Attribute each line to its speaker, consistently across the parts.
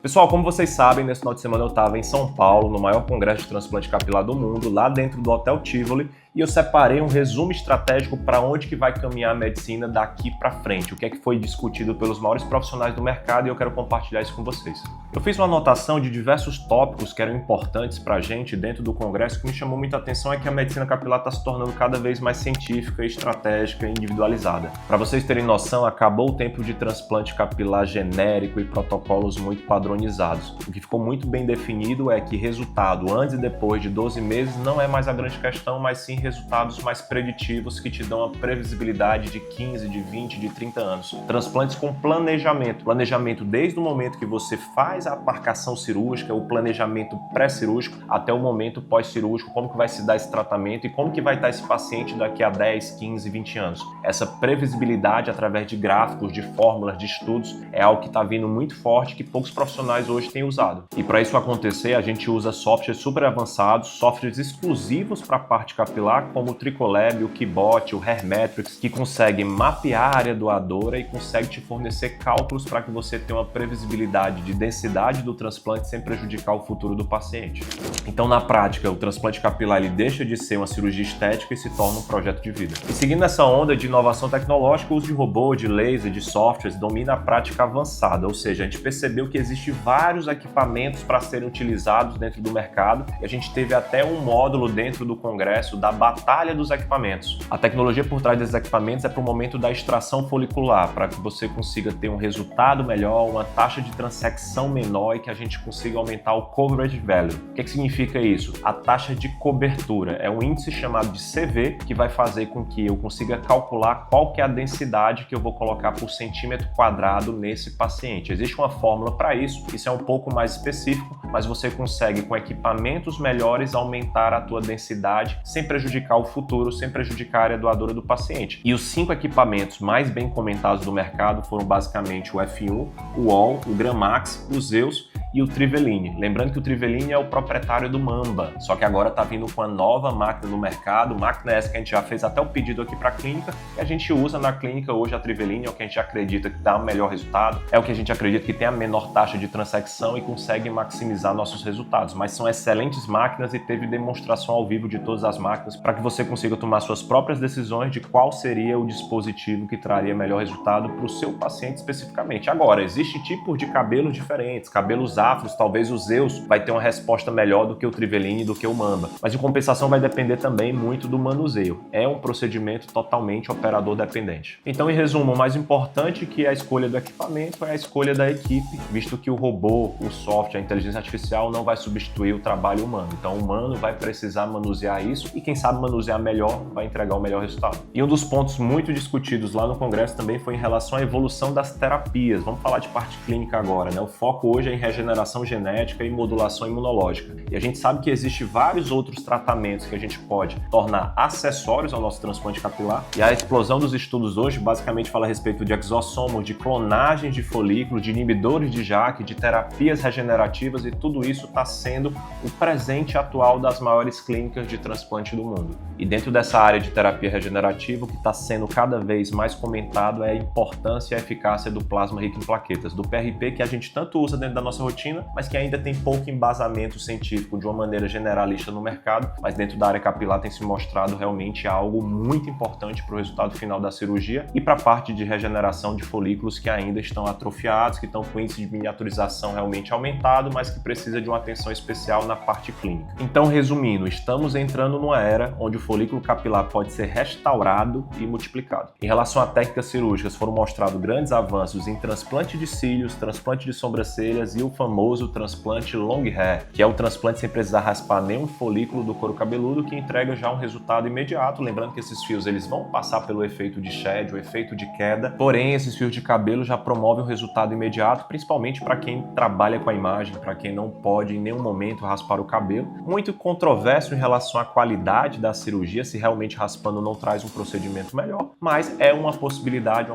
Speaker 1: Pessoal, como vocês sabem, nesse final de semana eu estava em São Paulo, no maior congresso de transplante capilar do mundo, lá dentro do Hotel Tivoli, e eu separei um resumo estratégico para onde que vai caminhar a medicina daqui para frente, o que é que foi discutido pelos maiores profissionais do mercado e eu quero compartilhar isso com vocês. Eu fiz uma anotação de diversos tópicos que eram importantes para a gente dentro do congresso. O que me chamou muita atenção é que a medicina capilar está se tornando cada vez mais científica, estratégica e individualizada. Para vocês terem noção, acabou o tempo de transplante capilar genérico e protocolos muito padronizados. O que ficou muito bem definido é que resultado antes e depois de 12 meses não é mais a grande questão, mas sim resultados mais preditivos que te dão a previsibilidade de 15, de 20, de 30 anos. Transplantes com planejamento. Planejamento desde o momento que você faz a marcação cirúrgica, o planejamento pré-cirúrgico, até o momento pós-cirúrgico, como que vai se dar esse tratamento e como que vai estar esse paciente daqui a 10, 15, 20 anos. Essa previsibilidade através de gráficos, de fórmulas, de estudos, é algo que está vindo muito forte que poucos profissionais hoje têm usado. E para isso acontecer, a gente usa softwares super avançados, softwares exclusivos para a parte capilar, como o Tricolab, o Keyboard, o Hairmetrics, que conseguem mapear a área doadora e consegue te fornecer cálculos para que você tenha uma previsibilidade de densidade do transplante sem prejudicar o futuro do paciente. Então, na prática, o transplante capilar ele deixa de ser uma cirurgia estética e se torna um projeto de vida. E seguindo essa onda de inovação tecnológica, o uso de robô, de laser, de softwares domina a prática avançada, ou seja, a gente percebeu que existem vários equipamentos para serem utilizados dentro do mercado e a gente teve até um módulo dentro do congresso da batalha dos equipamentos. A tecnologia por trás desses equipamentos é para o momento da extração folicular, para que você consiga ter um resultado melhor, uma taxa de transecção menor e que a gente consiga aumentar o coverage value. O que significa isso? A taxa de cobertura. É um índice chamado de CV que vai fazer com que eu consiga calcular qual que é a densidade que eu vou colocar por centímetro quadrado nesse paciente. Existe uma fórmula para isso é um pouco mais específico, mas você consegue com equipamentos melhores aumentar a tua densidade sem prejudicar o futuro, sem prejudicar a área doadora do paciente. E os 5 equipamentos mais bem comentados do mercado foram basicamente o F1, o All, o Gramax, o Zeus e o Triveline. Lembrando que o Triveline é o proprietário do Mamba, só que agora está vindo com a nova máquina no mercado, máquina essa que a gente já fez até o pedido aqui para a clínica, e a gente usa na clínica hoje a Triveline, é o que a gente acredita que dá o melhor resultado, é o que a gente acredita que tem a menor taxa de transecção e consegue maximizar nossos resultados, mas são excelentes máquinas e teve demonstração ao vivo de todas as máquinas para que você consiga tomar suas próprias decisões de qual seria o dispositivo que traria melhor resultado para o seu paciente especificamente. Agora, existem tipos de cabelos diferentes, cabelos afros, talvez o Zeus vai ter uma resposta melhor do que o Triveline, do que o Mamba, mas em compensação vai depender também muito do manuseio. É um procedimento totalmente operador dependente. Então, em resumo, o mais importante que a escolha do equipamento é a escolha da equipe, visto que o robô, o software, a inteligência artificial não vai substituir o trabalho humano. Então, o humano vai precisar manusear isso e quem sabe manusear melhor vai entregar o melhor resultado. E um dos pontos muito discutidos lá no congresso também foi em relação à evolução das terapias. Vamos falar de parte clínica agora, né? O foco hoje é em regeneração genética e modulação imunológica. E a gente sabe que existe vários outros tratamentos que a gente pode tornar acessórios ao nosso transplante capilar. E a explosão dos estudos hoje basicamente fala a respeito de exossomos, de clonagem de folículo, de inibidores de JAK, de terapias regenerativas e tudo isso está sendo o presente atual das maiores clínicas de transplante do mundo. E dentro dessa área de terapia regenerativa, o que está sendo cada vez mais comentado é a importância e a eficácia do plasma rico em plaquetas, do PRP, que a gente tanto usa dentro da nossa rotina, mas que ainda tem pouco embasamento científico de uma maneira generalista no mercado, mas dentro da área capilar tem se mostrado realmente algo muito importante para o resultado final da cirurgia e para a parte de regeneração de folículos que ainda estão atrofiados, que estão com índice de miniaturização realmente aumentado, mas que precisa de uma atenção especial na parte clínica. Então, resumindo, estamos entrando numa era onde o folículo capilar pode ser restaurado e multiplicado. Em relação a técnicas cirúrgicas, foram mostrados grandes avanços em transplante de cílios, transplante de sobrancelhas e o famoso transplante long hair, que é o transplante sem precisar raspar nenhum folículo do couro cabeludo, que entrega já um resultado imediato. Lembrando que esses fios eles vão passar pelo efeito de shed, o efeito de queda, porém esses fios de cabelo já promovem um resultado imediato, principalmente para quem trabalha com a imagem, para quem não pode em nenhum momento raspar o cabelo. Muito controverso em relação à qualidade da cirurgia, se realmente raspando não traz um procedimento melhor, mas é uma possibilidade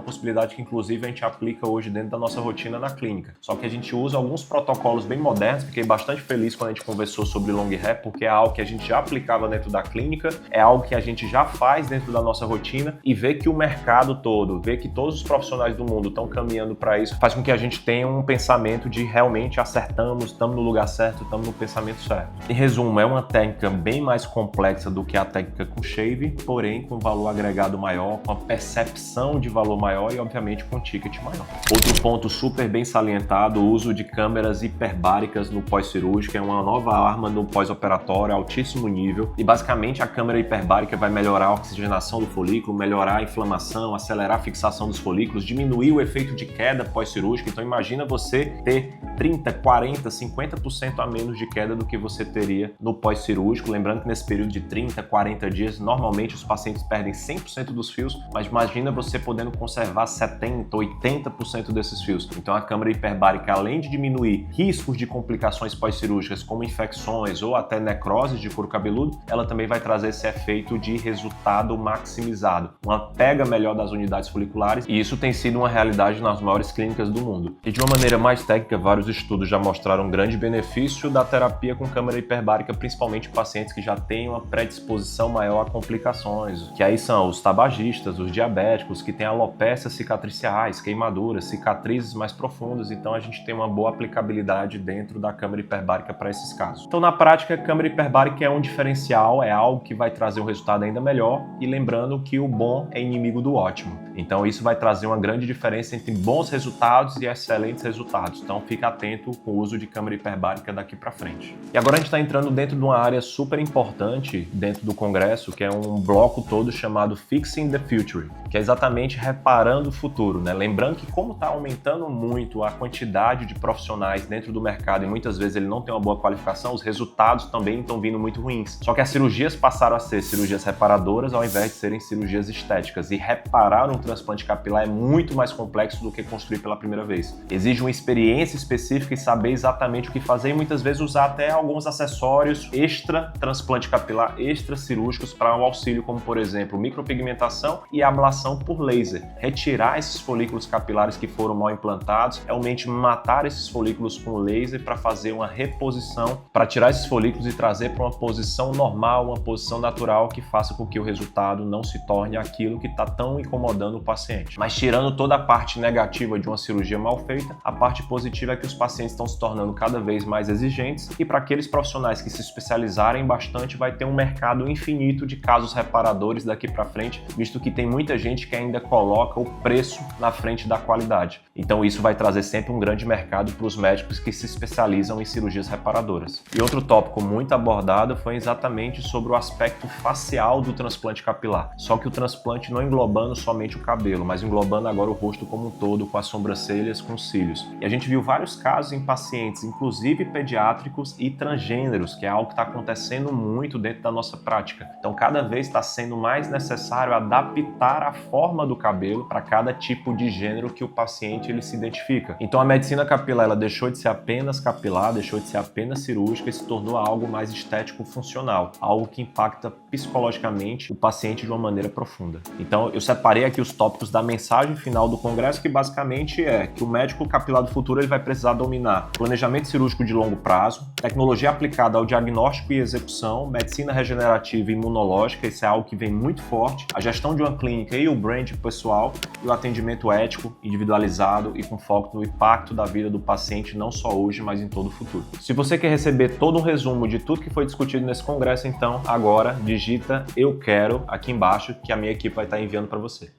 Speaker 1: que inclusive a gente aplica hoje dentro da nossa rotina na clínica. Só que a gente usa alguns protocolos protocolos bem modernos, fiquei bastante feliz quando a gente conversou sobre long hair, porque é algo que a gente já aplicava dentro da clínica, é algo que a gente já faz dentro da nossa rotina, e ver que o mercado todo, ver que todos os profissionais do mundo estão caminhando para isso, faz com que a gente tenha um pensamento de realmente acertamos, estamos no lugar certo, estamos no pensamento certo. Em resumo, é uma técnica bem mais complexa do que a técnica com shave, porém com valor agregado maior, com a percepção de valor maior e obviamente com ticket maior. Outro ponto super bem salientado, o uso de câmeras hiperbáricas no pós-cirúrgico, é uma nova arma no pós-operatório, altíssimo nível, e basicamente a câmera hiperbárica vai melhorar a oxigenação do folículo, melhorar a inflamação, acelerar a fixação dos folículos, diminuir o efeito de queda pós-cirúrgica. Então imagina você ter 30, 40, 50% a menos de queda do que você teria no pós-cirúrgico, lembrando que nesse período de 30, 40 dias, normalmente os pacientes perdem 100% dos fios, mas imagina você podendo conservar 70, 80% desses fios. Então a câmera hiperbárica, além de diminuir riscos de complicações pós-cirúrgicas como infecções ou até necroses de couro cabeludo, ela também vai trazer esse efeito de resultado maximizado, uma pega melhor das unidades foliculares, e isso tem sido uma realidade nas maiores clínicas do mundo. E de uma maneira mais técnica, vários estudos já mostraram um grande benefício da terapia com câmera hiperbárica, principalmente em pacientes que já têm uma predisposição maior a complicações, que aí são os tabagistas, os diabéticos, que têm alopécias cicatriciais, queimaduras, cicatrizes mais profundas. Então a gente tem uma boa aplicabilidade dentro da câmera hiperbárica para esses casos. Então na prática, a câmera hiperbárica é um diferencial, é algo que vai trazer um resultado ainda melhor, e lembrando que o bom é inimigo do ótimo. Então isso vai trazer uma grande diferença entre bons resultados e excelentes resultados. Então fica atento com o uso de câmera hiperbárica daqui para frente. E agora a gente está entrando dentro de uma área super importante dentro do congresso, que é um bloco todo chamado Fixing the Future, que é exatamente reparando o futuro, né? Lembrando que como está aumentando muito a quantidade de profissionais dentro do mercado e muitas vezes ele não tem uma boa qualificação, os resultados também estão vindo muito ruins. Só que as cirurgias passaram a ser cirurgias reparadoras ao invés de serem cirurgias estéticas, e reparar um transplante capilar é muito mais complexo do que construir pela primeira vez. Exige uma experiência específica e saber exatamente o que fazer, e muitas vezes usar até alguns acessórios extra transplante capilar, extra cirúrgicos para um auxílio, como por exemplo micropigmentação e ablação por laser. Retirar esses folículos capilares que foram mal implantados, realmente matar esses folículos com laser para fazer uma reposição, para tirar esses folículos e trazer para uma posição normal, uma posição natural que faça com que o resultado não se torne aquilo que está tão incomodando o paciente. Mas tirando toda a parte negativa de uma cirurgia mal feita, a parte positiva é que os pacientes estão se tornando cada vez mais exigentes, e para aqueles profissionais que se especializarem bastante, vai ter um mercado infinito de casos reparadores daqui para frente, visto que tem muita gente que ainda coloca o preço na frente da qualidade. Então isso vai trazer sempre um grande mercado para os médicos que se especializam em cirurgias reparadoras. E outro tópico muito abordado foi exatamente sobre o aspecto facial do transplante capilar. Só que o transplante não englobando somente o cabelo, mas englobando agora o rosto como um todo, com as sobrancelhas, com os cílios. E a gente viu vários casos em pacientes, inclusive pediátricos e transgêneros, que é algo que está acontecendo muito dentro da nossa prática. Então cada vez está sendo mais necessário adaptar a forma do cabelo para cada tipo de gênero que o paciente ele se identifica. Então a medicina capilar ela deixou de ser apenas capilar, deixou de ser apenas cirúrgica e se tornou algo mais estético funcional, algo que impacta psicologicamente o paciente de uma maneira profunda. Então eu separei aqui os tópicos da mensagem final do congresso, que basicamente é que o médico capilar do futuro ele vai precisar dominar planejamento cirúrgico de longo prazo, tecnologia aplicada ao diagnóstico e execução, medicina regenerativa e imunológica, isso é algo que vem muito forte, a gestão de uma clínica e o brand pessoal, e o atendimento ético, individualizado e com foco no impacto da vida do paciente, não só hoje, mas em todo o futuro. Se você quer receber todo um resumo de tudo que foi discutido nesse congresso, então agora digita "eu quero" aqui embaixo, que a minha equipe vai estar enviando para você.